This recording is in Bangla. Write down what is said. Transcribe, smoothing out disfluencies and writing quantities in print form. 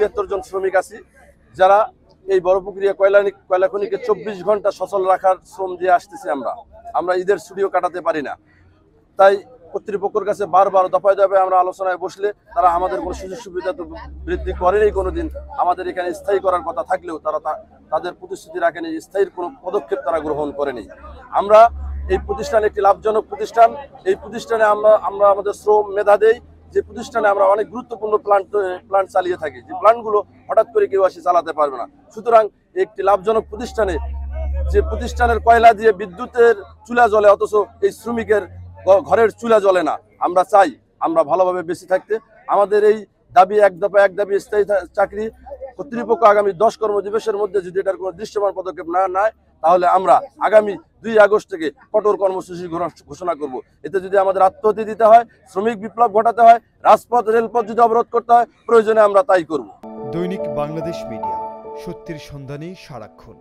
76 জন শ্রমিক আছি, যারা এই বড়পুকুরিয়া কয়লা খনিকে 24 ঘন্টা সচল রাখার শ্রম দিয়ে আসতেছি। আমরা ঈদের ছুটিও কাটাতে পারি না। তাই কর্তৃপক্ষের কাছে বারবার দফায় দফায় আমরা আলোচনায় বসলে তারা আমাদের কোনো সুযোগ সুবিধা তো বৃদ্ধি করেনি কোনোদিন। আমাদের এখানে স্থায়ী করার কথা থাকলেও তারা তাদের প্রতিশ্রুতি রাখেনি, স্থায়ী কোনো পদক্ষেপ তারা গ্রহণ করেনি। আমরা এই প্রতিষ্ঠান একটি লাভজনক প্রতিষ্ঠান। এই প্রতিষ্ঠানে আমরা আমাদের শ্রম মেধা দেই। যে প্রতিষ্ঠানে আমরা অনেক গুরুত্বপূর্ণ প্ল্যান্ট চালিয়ে থাকি, যে প্ল্যান্টগুলো হঠাৎ করে কেউ আসে চালাতে পারবে না। সুতরাং একটি লাভজনক প্রতিষ্ঠানে, যে প্রতিষ্ঠানের কয়লা দিয়ে বিদ্যুতের চুলা জ্বলে অথচ এই শ্রমিকের ঘরের চুলা জ্বলে না, আমরা চাই আমরা ভালোভাবে বেঁচে থাকতে। আমাদের এই দাবি এক দাবি স্থায়ী চাকরি। কর্তৃপক্ষ আগামী 10 কর্মদিবসের মধ্যে যদি এটার কোনো দৃশ্যমান পদক্ষেপ না নেয়, তাহলে আমরা আগামী 2 আগস্ট থেকে কঠোর কর্মসূচি ঘোষণা করব। এতে যদি আমাদের আত্মহত্যা দিতে হয়, শ্রমিক বিপ্লব ঘটাতে হয়, রাজপথ রেলপথ যদি অবরোধ করতে হয়, প্রয়োজনে আমরা তাই করব। দৈনিক বাংলাদেশ মিডিয়া, সত্যের সন্ধানে সারাক্ষণ।